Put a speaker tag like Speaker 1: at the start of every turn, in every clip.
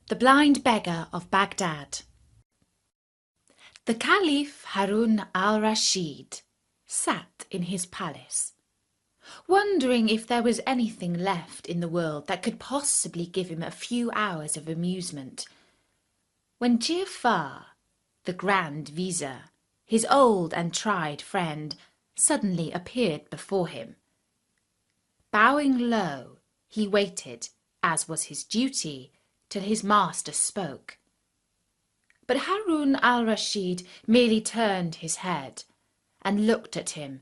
Speaker 1: The Blind Beggar of Baghdad. The Caliph Harun al-Rashid sat in his palace, wondering if there was anything left in the world that could possibly give him a few hours of amusement, when Ja'far, the Grand Vizier, his old and tried friend, suddenly appeared before him. Bowing low, he waited, as was his duty, till his master spoke. But Harun al-Rashid merely turned his head and looked at him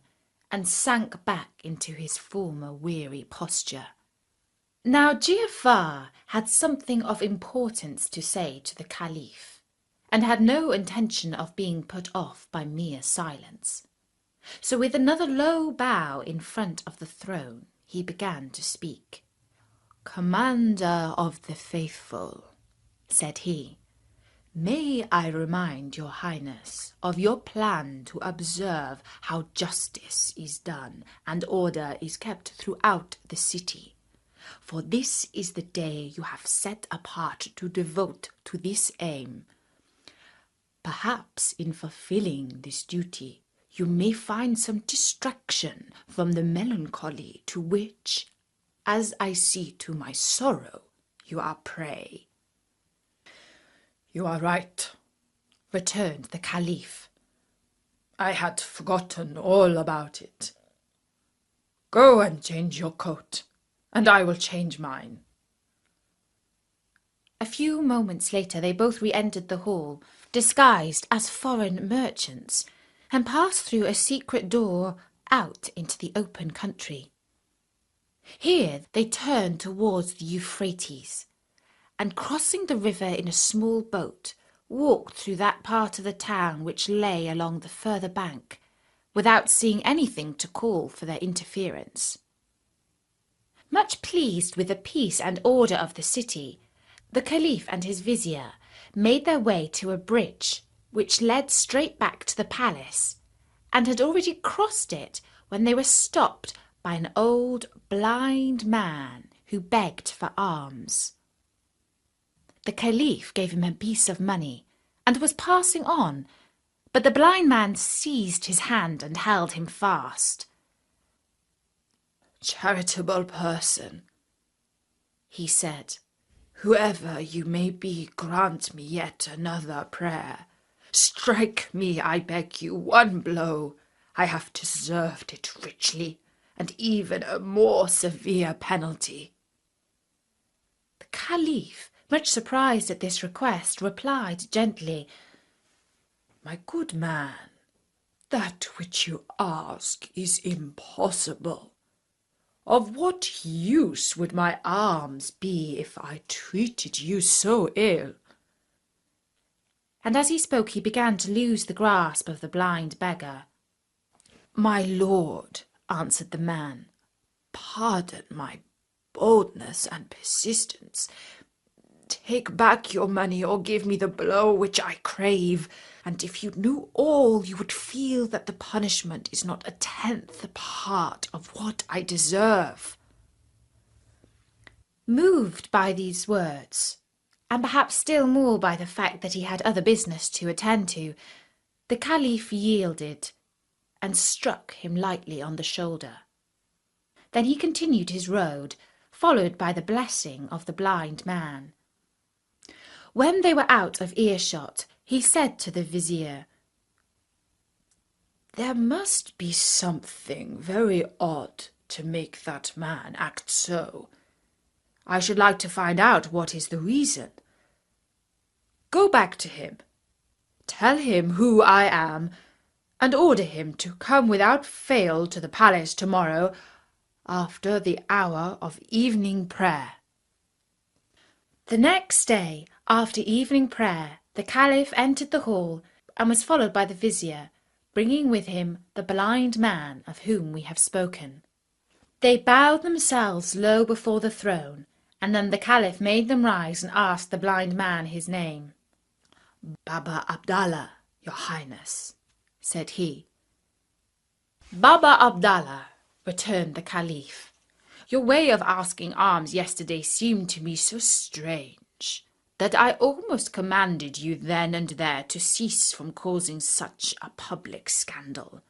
Speaker 1: and sank back into his former weary posture. Now Ja'far had something of importance to say to the Caliph, and had no intention of being put off by mere silence. So with another low bow in front of the throne, he began to speak. "Commander of the faithful," said he, "may I remind your Highness of your plan to observe how justice is done and order is kept throughout the city. For this is the day you have set apart to devote to this aim. Perhaps in fulfilling this duty, you may find some distraction from the melancholy to which, as I see to my sorrow, you are prey." "You are right," returned the Caliph. "I had forgotten all about it. Go and change your coat, and I will change mine." A few moments later they both re-entered the hall, disguised as foreign merchants, and passed through a secret door out into the open country. Here they turned towards the Euphrates, and crossing the river in a small boat, walked through that part of the town which lay along the further bank, without seeing anything to call for their interference. Much pleased with the peace and order of the city, the Caliph and his vizier made their way to a bridge which led straight back to the palace, and had already crossed it when they were stopped by an old blind man who begged for alms. The Caliph gave him a piece of money and was passing on, but the blind man seized his hand and held him fast. "Charitable person," he said, "whoever you may be, grant me yet another prayer. Strike me, I beg you, one blow. I have deserved it richly, and even a more severe penalty." The Caliph, much surprised at this request, replied gently, "My good man, that which you ask is impossible. Of what use would my alms be if I treated you so ill?" And as he spoke he began to lose the grasp of the blind beggar. "My lord," answered the man, "pardon my boldness and persistence. Take back your money or give me the blow which I crave, and if you knew all, you would feel that the punishment is not a tenth part of what I deserve." Moved by these words, and perhaps still more by the fact that he had other business to attend to, the Caliph yielded and struck him lightly on the shoulder. Then he continued his road, followed by the blessing of the blind man. When they were out of earshot, he said to the vizier, "There must be something very odd to make that man act so. I should like to find out what is the reason. Go back to him, tell him who I am, and order him to come without fail to the palace tomorrow after the hour of evening prayer." The next day, after evening prayer, the Caliph entered the hall and was followed by the vizier, bringing with him the blind man of whom we have spoken. They bowed themselves low before the throne, and then the Caliph made them rise and asked the blind man his name. "Baba Abdallah, your Highness," said he. "Baba Abdallah," returned the Caliph, "your way of asking alms yesterday seemed to me so strange that I almost commanded you then and there to cease from causing such a public scandal.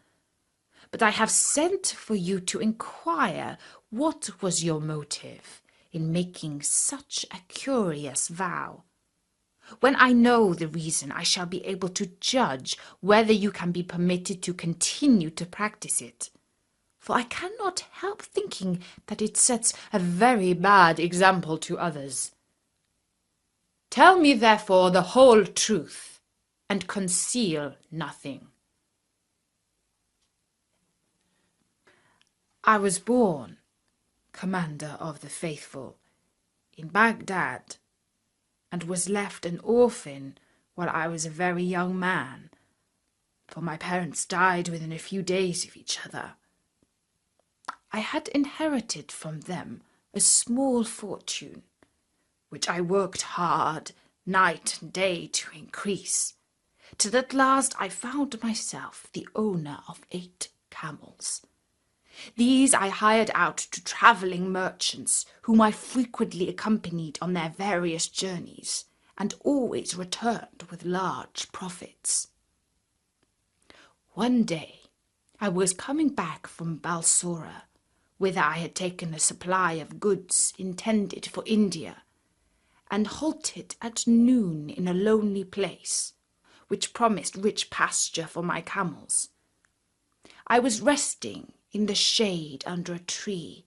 Speaker 1: But I have sent for you to inquire what was your motive in making such a curious vow. When I know the reason, I shall be able to judge whether you can be permitted to continue to practice it. For I cannot help thinking that it sets a very bad example to others. Tell me, therefore, the whole truth, and conceal nothing. I was born, Commander of the Faithful, in Baghdad, and was left an orphan while I was a very young man, for my parents died within a few days of each other. I had inherited from them a small fortune, which I worked hard night and day to increase, till at last I found myself the owner of 8 camels. These I hired out to travelling merchants, whom I frequently accompanied on their various journeys, and always returned with large profits. One day I was coming back from Balsora, whither I had taken a supply of goods intended for India, and halted at noon in a lonely place, which promised rich pasture for my camels. I was resting in the shade under a tree,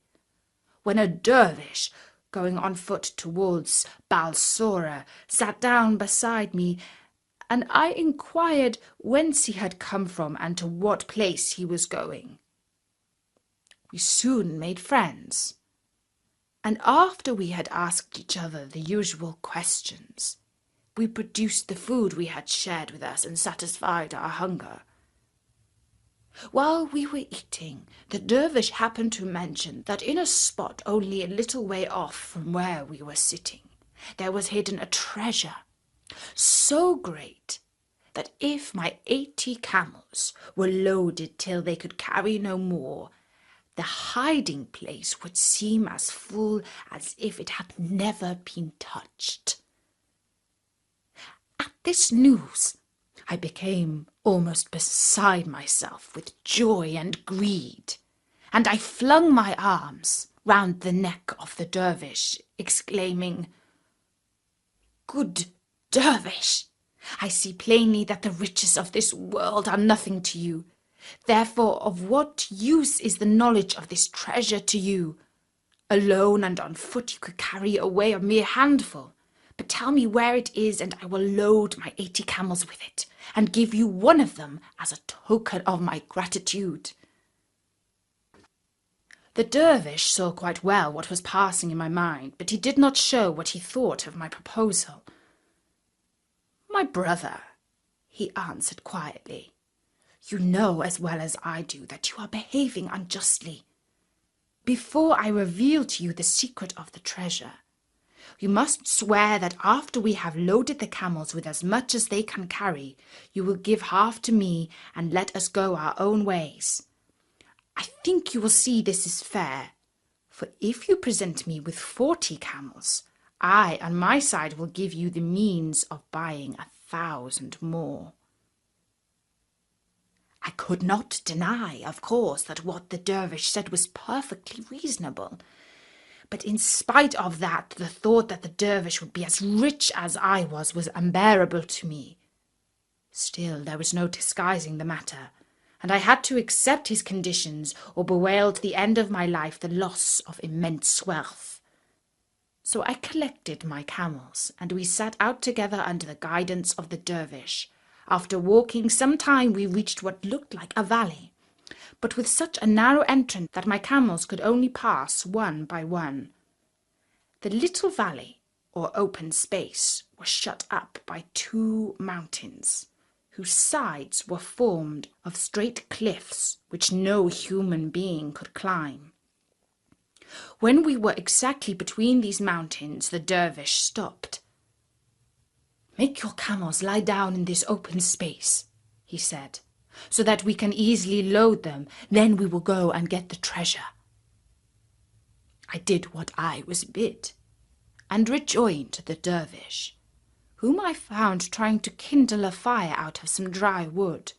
Speaker 1: when a dervish, going on foot towards Balsora, sat down beside me, and I inquired whence he had come from and to what place he was going. We soon made friends, and after we had asked each other the usual questions, we produced the food we had shared with us and satisfied our hunger. While we were eating, the dervish happened to mention that in a spot only a little way off from where we were sitting, there was hidden a treasure so great that if my 80 camels were loaded till they could carry no more, the hiding place would seem as full as if it had never been touched. At this news, I became almost beside myself with joy and greed, and I flung my arms round the neck of the dervish, exclaiming, "Good dervish, I see plainly that the riches of this world are nothing to you. Therefore, of what use is the knowledge of this treasure to you? Alone and on foot you could carry away a mere handful. But tell me where it is, and I will load my 80 camels with it, and give you one of them as a token of my gratitude." The dervish saw quite well what was passing in my mind, but he did not show what he thought of my proposal. "My brother," he answered quietly, "you know as well as I do that you are behaving unjustly. Before I reveal to you the secret of the treasure, you must swear that after we have loaded the camels with as much as they can carry, you will give half to me and let us go our own ways. I think you will see this is fair, for if you present me with 40 camels, I on my side will give you the means of buying 1,000 more." I could not deny, of course, that what the dervish said was perfectly reasonable. But in spite of that, the thought that the dervish would be as rich as I was unbearable to me. Still, there was no disguising the matter, and I had to accept his conditions or bewail to the end of my life the loss of immense wealth. So I collected my camels, and we set out together under the guidance of the dervish. After walking some time, we reached what looked like a valley, but with such a narrow entrance that my camels could only pass one by one. The little valley, or open space, was shut up by 2 mountains, whose sides were formed of straight cliffs which no human being could climb. When we were exactly between these mountains, the dervish stopped. "Make your camels lie down in this open space," he said, "so that we can easily load them. Then we will go and get the treasure." I did what I was bid, and rejoined the dervish, whom I found trying to kindle a fire out of some dry wood.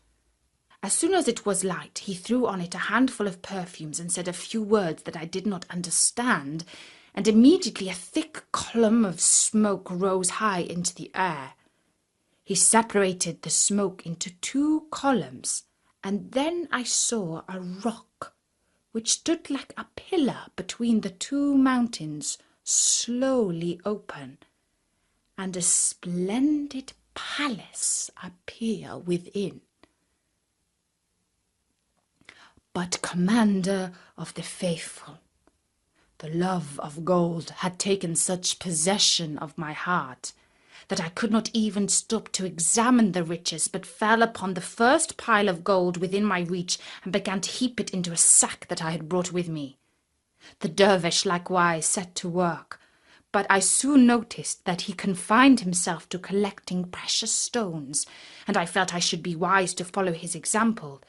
Speaker 1: As soon as it was light, he threw on it a handful of perfumes and said a few words that I did not understand, and immediately a thick column of smoke rose high into the air. He separated the smoke into 2 columns, and then I saw a rock, which stood like a pillar between the 2 mountains, slowly open, and a splendid palace appear within. But, Commander of the Faithful, the love of gold had taken such possession of my heart that I could not even stop to examine the riches, but fell upon the first pile of gold within my reach and began to heap it into a sack that I had brought with me. The dervish likewise set to work, but I soon noticed that he confined himself to collecting precious stones, and I felt I should be wise to follow his example.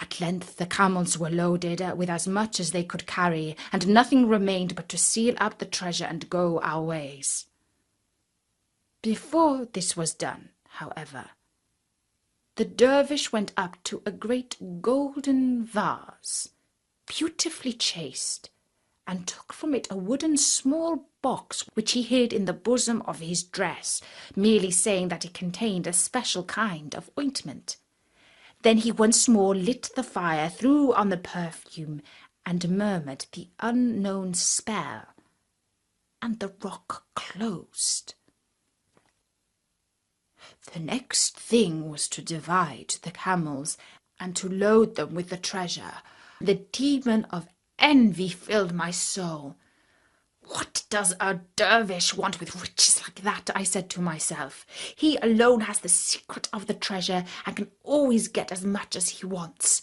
Speaker 1: At length the camels were loaded with as much as they could carry, and nothing remained but to seal up the treasure and go our ways. Before this was done, however, the dervish went up to a great golden vase, beautifully chased, and took from it a wooden small box which he hid in the bosom of his dress, merely saying that it contained a special kind of ointment. Then he once more lit the fire, threw on the perfume, and murmured the unknown spell, and the rock closed. The next thing was to divide the camels and to load them with the treasure. The demon of envy filled my soul. What does a dervish want with riches like that? I said to myself. He alone has the secret of the treasure and can always get as much as he wants.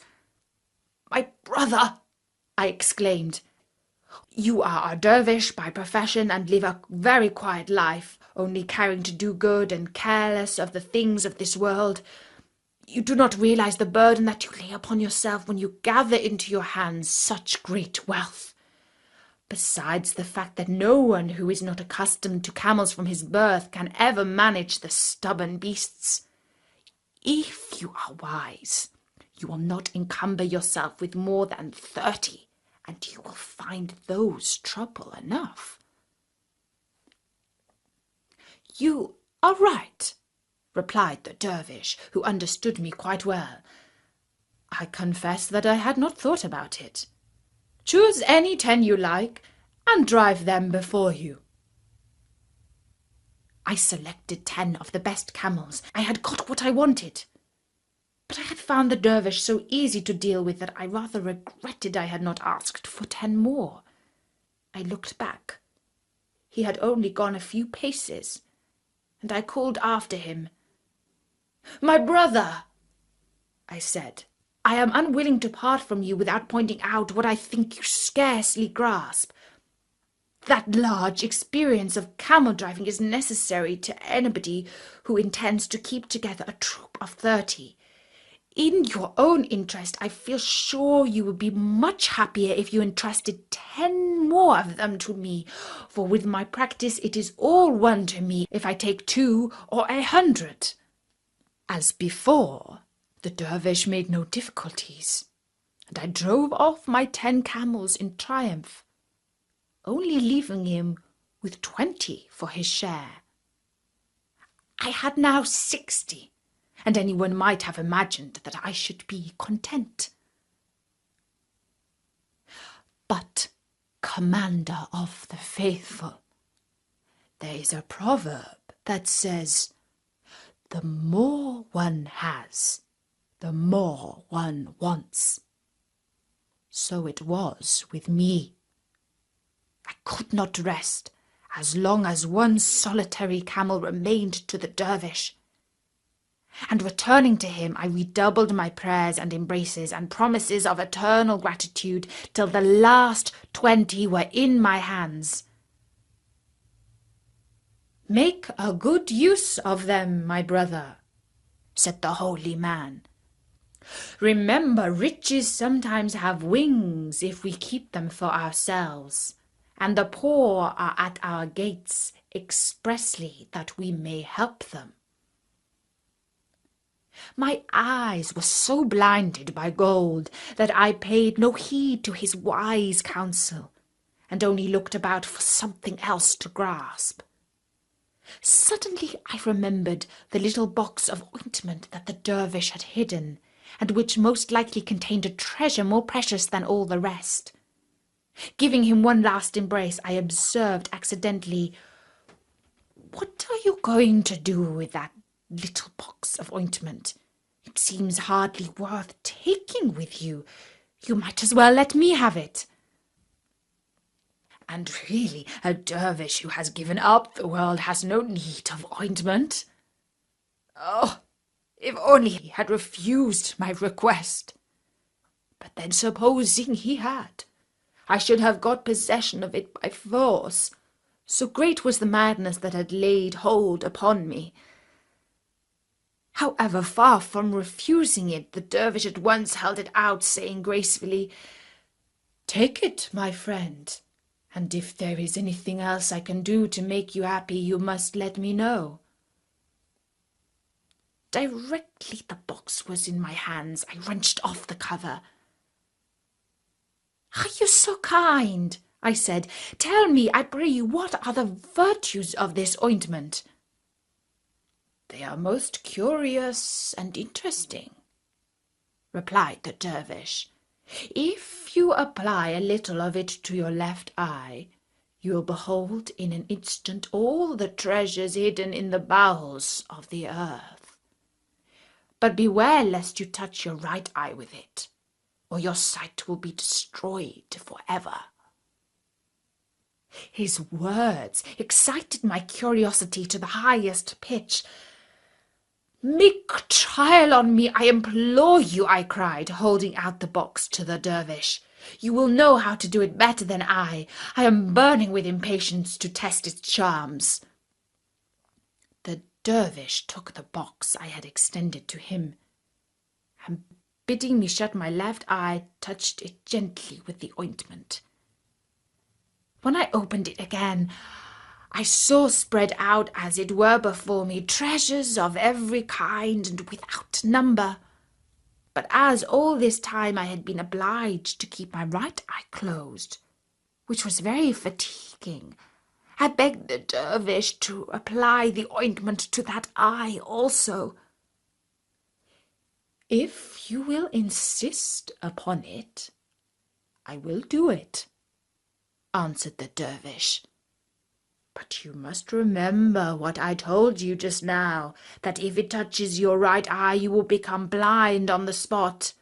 Speaker 1: My brother, I exclaimed, you are a dervish by profession and live a very quiet life, only caring to do good and careless of the things of this world. You do not realize the burden that you lay upon yourself when you gather into your hands such great wealth. Besides the fact that no one who is not accustomed to camels from his birth can ever manage the stubborn beasts. If you are wise, you will not encumber yourself with more than 30, and you will find those trouble enough. You are right, replied the dervish, who understood me quite well. I confess that I had not thought about it. Choose any 10 you like, and drive them before you. I selected 10 of the best camels. I had got what I wanted. But I had found the dervish so easy to deal with that I rather regretted I had not asked for 10 more. I looked back. He had only gone a few paces, and I called after him. My brother, I said, I am unwilling to part from you without pointing out what I think you scarcely grasp. That large experience of camel driving is necessary to anybody who intends to keep together a troop of 30. In your own interest, I feel sure you would be much happier if you entrusted 10 more of them to me, for with my practice it is all one to me if I take 2 or 100. As before, the dervish made no difficulties, and I drove off my 10 camels in triumph, only leaving him with 20 for his share. I had now 60, and anyone might have imagined that I should be content. But, Commander of the Faithful, there is a proverb that says, the more one has, the more one wants. So it was with me. I could not rest as long as one solitary camel remained to the dervish. And returning to him, I redoubled my prayers and embraces and promises of eternal gratitude till the last 20 were in my hands. Make a good use of them, my brother, said the holy man. Remember, riches sometimes have wings if we keep them for ourselves, and the poor are at our gates expressly that we may help them. My eyes were so blinded by gold that I paid no heed to his wise counsel, and only looked about for something else to grasp. Suddenly I remembered the little box of ointment that the dervish had hidden, and which most likely contained a treasure more precious than all the rest. Giving him one last embrace, I observed accidentally, "What are you going to do with that little box of ointment? It seems hardly worth taking with you. You might as well let me have it." "And really, a dervish who has given up the world has no need of ointment. Oh, if only he had refused my request! But then supposing he had, I should have got possession of it by force, so great was the madness that had laid hold upon me. However, far from refusing it, the dervish at once held it out, saying gracefully, 'Take it, my friend, and if there is anything else I can do to make you happy, you must let me know.' Directly the box was in my hands, I wrenched off the cover. 'Are you so kind?' I said. 'Tell me, I pray you, what are the virtues of this ointment?' 'They are most curious and interesting,' replied the dervish. 'If you apply a little of it to your left eye, you will behold in an instant all the treasures hidden in the bowels of the earth. But beware lest you touch your right eye with it, or your sight will be destroyed forever.' His words excited my curiosity to the highest pitch. 'Make trial on me, I implore you,' I cried, holding out the box to the dervish. 'You will know how to do it better than I. I am burning with impatience to test its charms.' The dervish took the box I had extended to him, and bidding me shut my left eye, touched it gently with the ointment. When I opened it again, I saw spread out, as it were before me, treasures of every kind and without number. But as all this time I had been obliged to keep my right eye closed, which was very fatiguing, I begged the dervish to apply the ointment to that eye also. 'If you will insist upon it, I will do it,' answered the dervish. 'But you must remember what I told you just now, that if it touches your right eye, you will become blind on the spot.'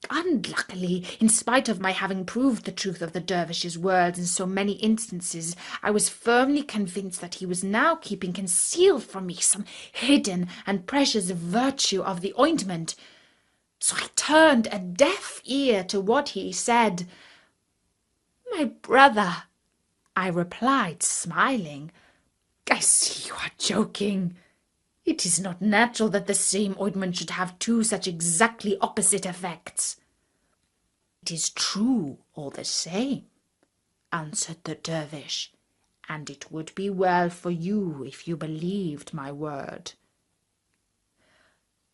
Speaker 1: Unluckily, in spite of my having proved the truth of the dervish's words in so many instances, I was firmly convinced that he was now keeping concealed from me some hidden and precious virtue of the ointment. So I turned a deaf ear to what he said. 'My brother,' I replied, smiling, 'I see you are joking. It is not natural that the same ointment should have two such exactly opposite effects.' 'It is true all the same,' answered the dervish, 'and it would be well for you if you believed my word.'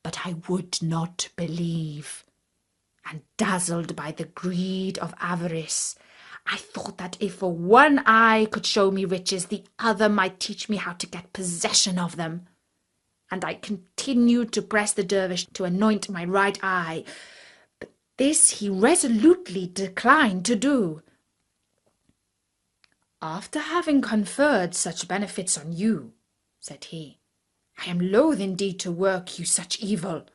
Speaker 1: But I would not believe, and dazzled by the greed of avarice, I thought that if for one eye could show me riches, the other might teach me how to get possession of them. And I continued to press the dervish to anoint my right eye, but this he resolutely declined to do. 'After having conferred such benefits on you,' said he, 'I am loath indeed to work you such evil.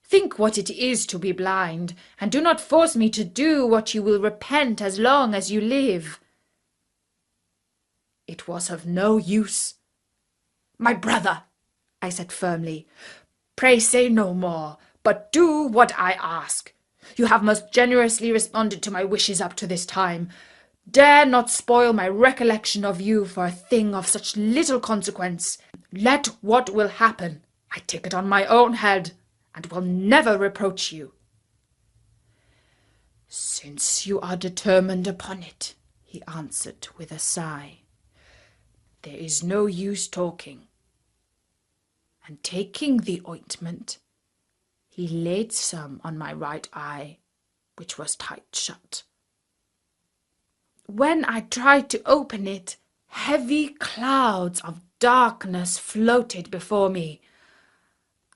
Speaker 1: Think what it is to be blind, and do not force me to do what you will repent as long as you live.' It was of no use. 'My brother,' I said firmly, 'pray say no more, but do what I ask. You have most generously responded to my wishes up to this time. Dare not spoil my recollection of you for a thing of such little consequence. Let what will happen, I take it on my own head, and will never reproach you.' "Since you are determined upon it," he answered with a sigh, "there is no use talking." And taking the ointment, he laid some on my right eye, which was tight shut. When I tried to open it, heavy clouds of darkness floated before me.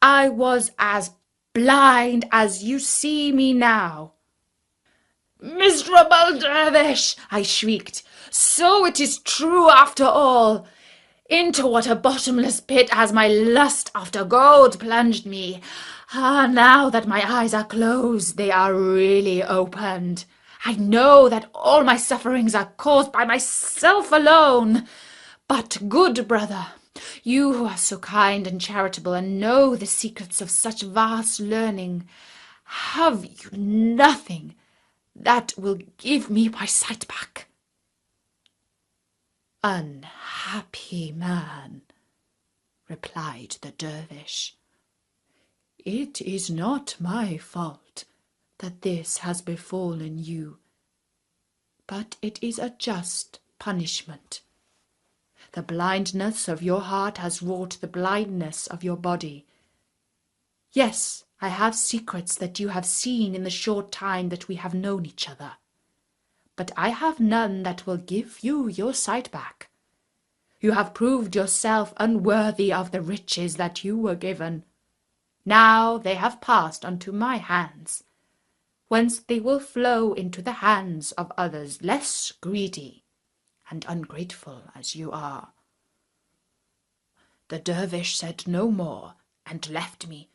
Speaker 1: I was as blind as you see me now. "Miserable dervish!" I shrieked. "So it is true after all! Into what a bottomless pit has my lust after gold plunged me! Ah, now that my eyes are closed, they are really opened. I know that all my sufferings are caused by myself alone. But, good brother, you who are so kind and charitable and know the secrets of such vast learning, have you nothing that will give me my sight back?" "Unhappy man," replied the dervish, "it is not my fault that this has befallen you, but it is a just punishment. The blindness of your heart has wrought the blindness of your body. Yes, I have secrets that you have seen in the short time that we have known each other, but I have none that will give you your sight back. You have proved yourself unworthy of the riches that you were given. Now they have passed unto my hands, whence they will flow into the hands of others less greedy and ungrateful as you are." The dervish said no more, and left me,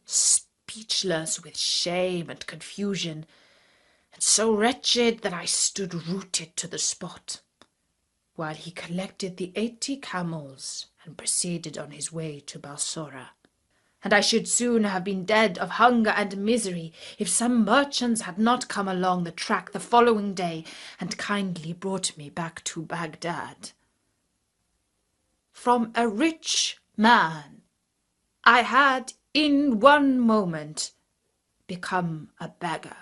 Speaker 1: speechless with shame and confusion, and so wretched that I stood rooted to the spot, while he collected the 80 camels and proceeded on his way to Balsora. And I should soon have been dead of hunger and misery if some merchants had not come along the track the following day and kindly brought me back to Baghdad. From a rich man, I had in one moment become a beggar.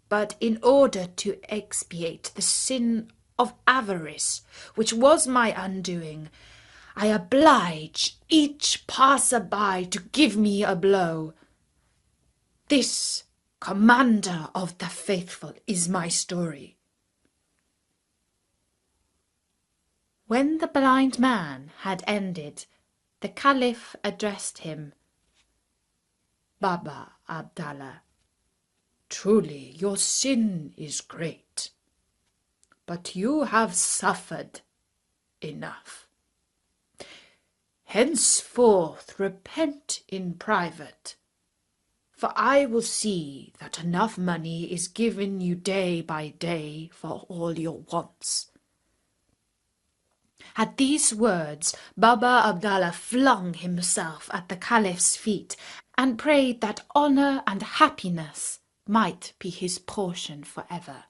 Speaker 1: But in order to expiate the sin of avarice, which was my undoing, I oblige each passer-by to give me a blow. This commander of the faithful is my story. When the blind man had ended, the Caliph addressed him, "Baba Abdallah, truly your sin is great, but you have suffered enough. Henceforth repent in private, for I will see that enough money is given you day by day for all your wants." At these words, Baba Abdallah flung himself at the Caliph's feet and prayed that honour and happiness might be his portion forever.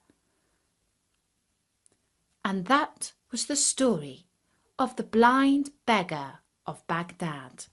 Speaker 1: And that was the story of the blind beggar of Baghdad.